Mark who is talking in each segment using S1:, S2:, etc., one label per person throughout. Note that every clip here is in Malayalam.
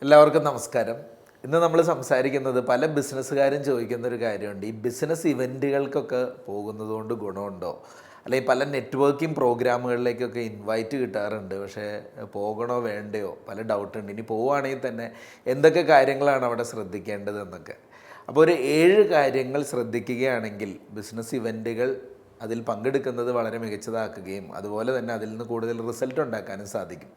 S1: എല്ലാവർക്കും നമസ്കാരം. ഇന്ന് നമ്മൾ സംസാരിക്കുന്നത് പല ബിസിനസ്സുകാരും ചോദിക്കുന്ന ഒരു കാര്യമുണ്ട്. ഈ ബിസിനസ് ഇവൻറ്റുകൾക്കൊക്കെ പോകുന്നത് കൊണ്ട് ഗുണമുണ്ടോ? അല്ലെങ്കിൽ പല നെറ്റ്വർക്കിംഗ് പ്രോഗ്രാമുകളിലേക്കൊക്കെ ഇൻവൈറ്റ് കിട്ടാറുണ്ട്. പക്ഷേ പോകണോ വേണ്ടയോ പല ഡൗട്ടുണ്ട്. ഇനി പോവുകയാണെങ്കിൽ തന്നെ എന്തൊക്കെ കാര്യങ്ങളാണ് അവിടെ ശ്രദ്ധിക്കേണ്ടതെന്നൊക്കെ. അപ്പോൾ ഒരു 7 കാര്യങ്ങൾ ശ്രദ്ധിക്കുകയാണെങ്കിൽ ബിസിനസ് ഇവൻറ്റുകൾ അതിൽ പങ്കെടുക്കുന്നത് വളരെ മികച്ചതാക്കുകയും അതുപോലെ തന്നെ അതിൽ നിന്ന് കൂടുതൽ റിസൾട്ട് ഉണ്ടാക്കാനും സാധിക്കും.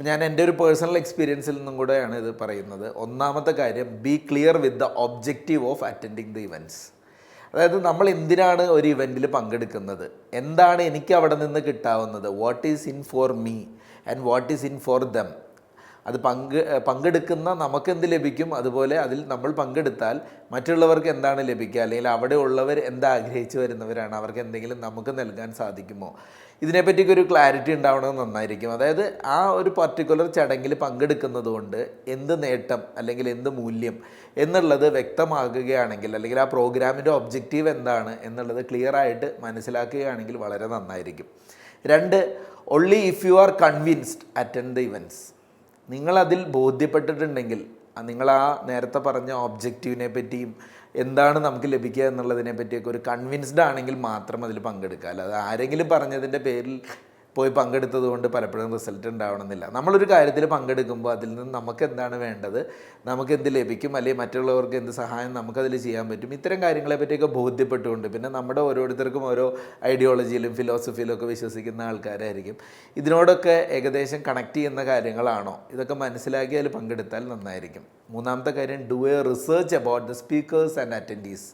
S1: ഞാൻ എൻ്റെ ഒരു പേഴ്സണൽ എക്സ്പീരിയൻസിൽ നിന്നും കൂടെയാണ് ഇത് പറയുന്നത്. ഒന്നാമത്തെ കാര്യം, B clear with the objective of attending the events. അതായത് നമ്മൾ എന്തിനാണ് ഒരു ഇവൻറ്റിൽ പങ്കെടുക്കുന്നത്, എന്താണ് എനിക്ക് അവിടെ നിന്ന് കിട്ടാവുന്നത്, what is in for me and what is in for them. അത് പങ്കെടുക്കുന്ന നമുക്കെന്ത് ലഭിക്കും, അതുപോലെ അതിൽ നമ്മൾ പങ്കെടുത്താൽ മറ്റുള്ളവർക്ക് എന്താണ് ലഭിക്കുക, അല്ലെങ്കിൽ അവിടെ ഉള്ളവർ എന്താഗ്രഹിച്ച് വരുന്നവരാണ്, അവർക്ക് എന്തെങ്കിലും നമുക്ക് നൽകാൻ സാധിക്കുമോ, ഇതിനെപ്പറ്റിയൊക്കെ ഒരു ക്ലാരിറ്റി ഉണ്ടാവണമെന്ന് നന്നായിരിക്കും. അതായത് ആ ഒരു പർട്ടിക്കുലർ ചടങ്ങിൽ പങ്കെടുക്കുന്നത് കൊണ്ട് എന്ത് നേട്ടം അല്ലെങ്കിൽ എന്ത് മൂല്യം എന്നുള്ളത് വ്യക്തമാകുകയാണെങ്കിൽ, അല്ലെങ്കിൽ ആ പ്രോഗ്രാമിൻ്റെ ഒബ്ജക്റ്റീവ് എന്താണ് എന്നുള്ളത് ക്ലിയറായിട്ട് മനസ്സിലാക്കുകയാണെങ്കിൽ വളരെ നന്നായിരിക്കും. 2, only if you are convinced attend the events. നിങ്ങളതിൽ ബോധ്യപ്പെട്ടിട്ടുണ്ടെങ്കിൽ, നിങ്ങൾ ആ നേരത്തെ പറഞ്ഞ ഒബ്ജക്റ്റീവിനെ പറ്റിയും എന്താണ് നമുക്ക് ലഭിക്കുക എന്നുള്ളതിനെ പറ്റിയൊക്കെ ഒരു കൺവിൻസ്ഡ് ആണെങ്കിൽ മാത്രം അതിൽ പങ്കെടുക്കുക. അല്ലാതെ ആരെങ്കിലും പറഞ്ഞതിൻ്റെ പേരിൽ പോയി പങ്കെടുത്തത് കൊണ്ട് പലപ്പോഴും റിസൾട്ട് ഉണ്ടാവണമെന്നില്ല. നമ്മളൊരു കാര്യത്തിൽ പങ്കെടുക്കുമ്പോൾ അതിൽ നിന്ന് നമുക്ക് എന്താണ് വേണ്ടത്, നമുക്ക് എന്ത് ലഭിക്കും, അല്ലെങ്കിൽ മറ്റുള്ളവർക്ക് എന്ത് സഹായം നമുക്കതിൽ ചെയ്യാൻ പറ്റും, ഇത്തരം കാര്യങ്ങളെ പറ്റിയൊക്കെ ബോധ്യപ്പെട്ടുകൊണ്ട്, പിന്നെ നമ്മുടെ ഓരോരുത്തർക്കും ഓരോ ഐഡിയോളജിയിലും ഫിലോസഫിയിലും ഒക്കെ വിശ്വസിക്കുന്ന ആൾക്കാരായിരിക്കും. ഇതിനോടൊക്കെ ഏകദേശം കണക്ട് ചെയ്യുന്ന കാര്യങ്ങളാണോ, ഇതൊക്കെ മനസ്സിലാക്കി അതിൽ പങ്കെടുത്താൽ നന്നായിരിക്കും. 3-ാമത്തെ കാര്യം, do A research about the speaker's and attendees.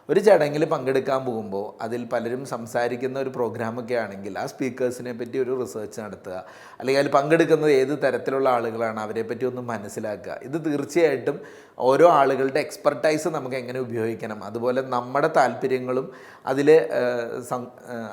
S1: ഒരു ചടങ്ങിൽ പങ്കെടുക്കാൻ പോകുമ്പോൾ അതിൽ പലരും സംസാരിക്കുന്ന ഒരു പ്രോഗ്രാമൊക്കെ ആണെങ്കിൽ ആ സ്പീക്കേഴ്സിനെ പറ്റി ഒരു റിസർച്ച് നടത്തുക, അല്ലെങ്കിൽ അതിൽ പങ്കെടുക്കുന്നത് ഏത് തരത്തിലുള്ള ആളുകളാണ്, അവരെ പറ്റി ഒന്ന് മനസ്സിലാക്കുക. ഇത് തീർച്ചയായിട്ടും ഓരോ ആളുകളുടെ എക്സ്പെർട്ടൈസ് നമുക്ക് എങ്ങനെ ഉപയോഗിക്കണം, അതുപോലെ നമ്മുടെ താല്പര്യങ്ങളും അതിൽ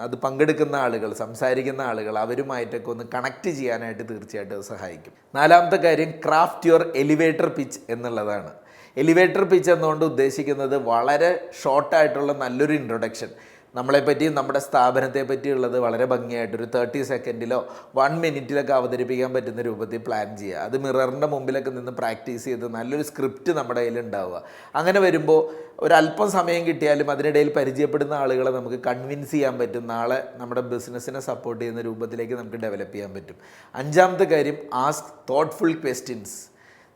S1: അത് പങ്കെടുക്കുന്ന ആളുകൾ, സംസാരിക്കുന്ന ആളുകൾ, അവരുമായിട്ടൊക്കെ ഒന്ന് കണക്റ്റ് ചെയ്യാനായിട്ട് തീർച്ചയായിട്ടും അത് സഹായിക്കും. 4-ാമത്തെ കാര്യം, ക്രാഫ്റ്റ് യുവർ എലിവേറ്റർ പിച്ച് എന്നുള്ളതാണ്. എലിവേറ്റർ പിച്ച് എന്നുകൊണ്ട് ഉദ്ദേശിക്കുന്നത് വളരെ ഷോർട്ടായിട്ടുള്ള നല്ലൊരു ഇൻട്രൊഡക്ഷൻ, നമ്മളെപ്പറ്റിയും നമ്മുടെ സ്ഥാപനത്തെ പറ്റിയുള്ളത് വളരെ ഭംഗിയായിട്ടൊരു 30 സെക്കൻഡിലോ 1 മിനിറ്റിലൊക്കെ അവതരിപ്പിക്കാൻ പറ്റുന്ന രൂപത്തിൽ പ്ലാൻ ചെയ്യുക. അത് മിററിൻ്റെ മുമ്പിലൊക്കെ നിന്ന് പ്രാക്ടീസ് ചെയ്ത് നല്ലൊരു സ്ക്രിപ്റ്റ് നമ്മുടെ കയ്യിൽ ഉണ്ടാവുക. അങ്ങനെ വരുമ്പോൾ ഒരല്പം സമയം കിട്ടിയാലും അതിനിടയിൽ പരിചയപ്പെടുന്ന ആളുകളെ നമുക്ക് കൺവിൻസ് ചെയ്യാൻ പറ്റും, നാളെ നമ്മുടെ ബിസിനസ്സിനെ സപ്പോർട്ട് ചെയ്യുന്ന രൂപത്തിലേക്ക് നമുക്ക് ഡെവലപ്പ് ചെയ്യാൻ പറ്റും. 5-ാമത്തെ കാര്യം, ആസ്ക് തോട്ട്ഫുൾ ക്വസ്റ്റ്യൻസ്.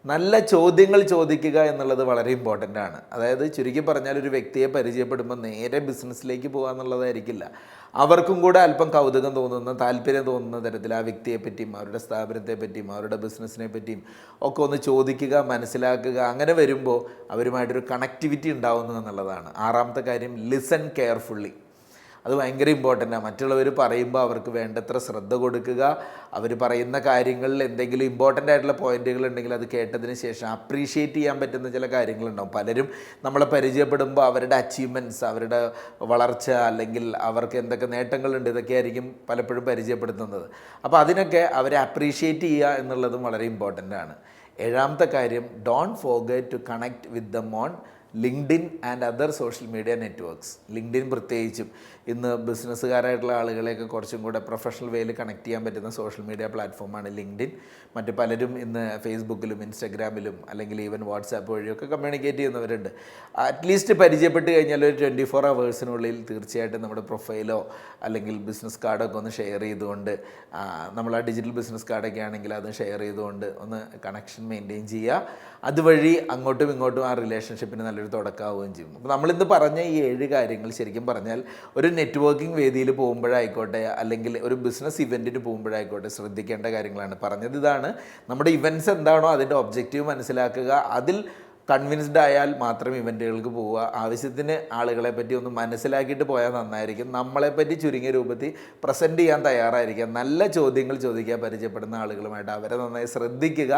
S1: നല്ല ചോദ്യങ്ങൾ ചോദിക്കുക എന്നുള്ളത് വളരെ ഇമ്പോർട്ടൻ്റ് ആണ്. അതായത് ചുരുക്കി പറഞ്ഞാൽ, ഒരു വ്യക്തിയെ പരിചയപ്പെടുമ്പോൾ നേരെ ബിസിനസ്സിലേക്ക് പോകുക എന്നുള്ളതായിരിക്കില്ല. അവർക്കും കൂടെ അല്പം കൗതുകം തോന്നുന്ന, താല്പര്യം തോന്നുന്ന തരത്തിൽ ആ വ്യക്തിയെ പറ്റിയും അവരുടെ സ്ഥാപനത്തെ പറ്റിയും അവരുടെ ബിസിനസ്സിനെ പറ്റിയും ഒക്കെ ഒന്ന് ചോദിക്കുക, മനസ്സിലാക്കുക. അങ്ങനെ വരുമ്പോൾ അവരുമായിട്ടൊരു കണക്ടിവിറ്റി ഉണ്ടാവുന്നു എന്നുള്ളതാണ്. 6-ാമത്തെ കാര്യം, ലിസൺ കെയർഫുള്ളി. അത് ഭയങ്കര ഇമ്പോർട്ടൻ്റാണ്. മറ്റുള്ളവർ പറയുമ്പോൾ അവർക്ക് വേണ്ടത്ര ശ്രദ്ധ കൊടുക്കുക. അവർ പറയുന്ന കാര്യങ്ങളിൽ എന്തെങ്കിലും ഇമ്പോർട്ടൻ്റ് ആയിട്ടുള്ള പോയിന്റുകൾ ഉണ്ടെങ്കിൽ അത് കേട്ടതിന് ശേഷം അപ്രീഷിയേറ്റ് ചെയ്യാൻ പറ്റുന്ന ചില കാര്യങ്ങളുണ്ടാവും. പലരും നമ്മളെ പരിചയപ്പെടുമ്പോൾ അവരുടെ അച്ചീവ്മെൻറ്റ്സ്, അവരുടെ വളർച്ച, അല്ലെങ്കിൽ അവർക്ക് എന്തൊക്കെ നേട്ടങ്ങളുണ്ട്, ഇതൊക്കെ ആയിരിക്കും പലപ്പോഴും പരിചയപ്പെടുത്തുന്നത്. അപ്പോൾ അതിനൊക്കെ അവരെ അപ്രീഷിയേറ്റ് ചെയ്യുക എന്നുള്ളതും വളരെ ഇമ്പോർട്ടൻ്റ് ആണ്. 7-ാമത്തെ കാര്യം, don't forget to connect with them on LinkedIn and other social media networks. LinkedIn പ്രത്യേകിച്ചും ഇന്ന് ബിസിനസ്സുകാരായിട്ടുള്ള ആളുകളെയൊക്കെ കുറച്ചും കൂടെ പ്രൊഫഷണൽ വേയിൽ കണക്ട് ചെയ്യാൻ പറ്റുന്ന സോഷ്യൽ മീഡിയ പ്ലാറ്റ്ഫോമാണ് ലിങ്ക്ഡിൻ. മറ്റ് പലരും ഇന്ന് ഫേസ്ബുക്കിലും ഇൻസ്റ്റഗ്രാമിലും അല്ലെങ്കിൽ ഈവൻ വാട്സാപ്പ് വഴിയൊക്കെ കമ്മ്യൂണിക്കേറ്റ് ചെയ്യുന്നവരുണ്ട്. അറ്റ്ലീസ്റ്റ് പരിചയപ്പെട്ട് കഴിഞ്ഞാൽ ഒരു 24 ഹവേഴ്സിനുള്ളിൽ തീർച്ചയായിട്ടും നമ്മുടെ പ്രൊഫൈലോ അല്ലെങ്കിൽ ബിസിനസ് കാർഡൊക്കെ ഒന്ന് ഷെയർ ചെയ്തുകൊണ്ട്, നമ്മൾ ആ ഡിജിറ്റൽ ബിസിനസ് കാർഡൊക്കെ ആണെങ്കിൽ അത് ഷെയർ ചെയ്തുകൊണ്ട് ഒന്ന് കണക്ഷൻ മെയിൻറ്റെയിൻ ചെയ്യുക. അതുവഴി അങ്ങോട്ടും ഇങ്ങോട്ടും ആ റിലേഷൻഷിപ്പിന് നല്ലൊരു തുടക്കമാവുകയും ചെയ്യും. അപ്പോൾ നമ്മളിന്ന് പറഞ്ഞ ഈ 7 കാര്യങ്ങൾ ശരിക്കും പറഞ്ഞാൽ ഒരു നെറ്റ്വർക്കിംഗ് വേദിയിൽ പോകുമ്പോഴായിക്കോട്ടെ, അല്ലെങ്കിൽ ഒരു ബിസിനസ് ഇവൻറ്റിന് പോകുമ്പോഴായിക്കോട്ടെ ശ്രദ്ധിക്കേണ്ട കാര്യങ്ങളാണ് പറഞ്ഞത്. ഇതാണ് നമ്മുടെ ഇവൻറ്റ്സ് എന്താണോ അതിൻ്റെ ഒബ്ജക്റ്റീവ് മനസ്സിലാക്കുക, അതിൽ കൺവിൻസ്ഡ് ആയാൽ മാത്രം ഇവൻറ്റുകൾക്ക് പോവുക. ആവശ്യത്തിന് ആളുകളെ പറ്റി ഒന്ന് മനസ്സിലാക്കിയിട്ട് പോയാൽ നന്നായിരിക്കും. നമ്മളെപ്പറ്റി ചുരുങ്ങിയ രൂപത്തിൽ പ്രസൻറ്റ് ചെയ്യാൻ തയ്യാറായിരിക്കുക. നല്ല ചോദ്യങ്ങൾ ചോദിക്കുക പരിചയപ്പെടുന്ന ആളുകളുമായിട്ട്, അവരെ നന്നായി ശ്രദ്ധിക്കുക.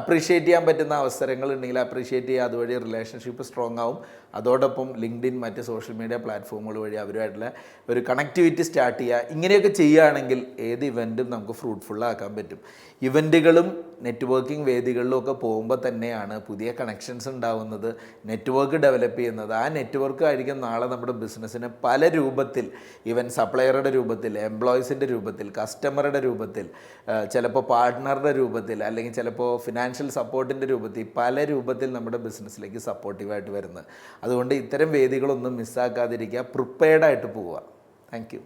S1: അപ്രീഷിയേറ്റ് ചെയ്യാൻ പറ്റുന്ന അവസരങ്ങൾ ഉണ്ടെങ്കിൽ അപ്രീഷിയേറ്റ് ചെയ്യുക. അതുവഴി റിലേഷൻഷിപ്പ് സ്ട്രോങ് ആവും. അതോടൊപ്പം ലിങ്ക്ഡിൻ, മറ്റ് സോഷ്യൽ മീഡിയ പ്ലാറ്റ്ഫോമുകൾ വഴി അവരുമായിട്ടുള്ള ഒരു കണക്ടിവിറ്റി സ്റ്റാർട്ട് ചെയ്യുക. ഇങ്ങനെയൊക്കെ ചെയ്യുകയാണെങ്കിൽ ഏത് ഇവൻറ്റും നമുക്ക് ഫ്രൂട്ട്ഫുള്ളാക്കാൻ പറ്റും. ഇവൻറ്റുകളും നെറ്റ്വർക്കിംഗ് വേദികളിലും ഒക്കെ പോകുമ്പോൾ തന്നെയാണ് പുതിയ കണക്ഷൻസ് ഉണ്ടാവുന്നത്, നെറ്റ്വർക്ക് ഡെവലപ്പ് ചെയ്യുന്നത്. ആ നെറ്റ്വർക്ക് ആയിരിക്കും നാളെ നമ്മുടെ ബിസിനസ്സിന് പല രൂപത്തിൽ, ഈവൻ സപ്ലയറുടെ രൂപത്തിൽ, എംപ്ലോയീസിൻ്റെ രൂപത്തിൽ, കസ്റ്റമറുടെ രൂപത്തിൽ, ചിലപ്പോൾ പാർട്ട്ണറുടെ രൂപത്തിൽ, അല്ലെങ്കിൽ ചിലപ്പോൾ ഫിനാൻഷ്യൽ സപ്പോർട്ടിൻ്റെ രൂപത്തിൽ, പല രൂപത്തിൽ നമ്മുടെ ബിസിനസ്സിലേക്ക് സപ്പോർട്ടീവായിട്ട് വരുന്നത്. അതുകൊണ്ട് ഇത്തരം വേദികളൊന്നും മിസ്സാക്കാതിരിക്കുക, പ്രിപ്പയർഡായിട്ട് പോവുക. Thank you.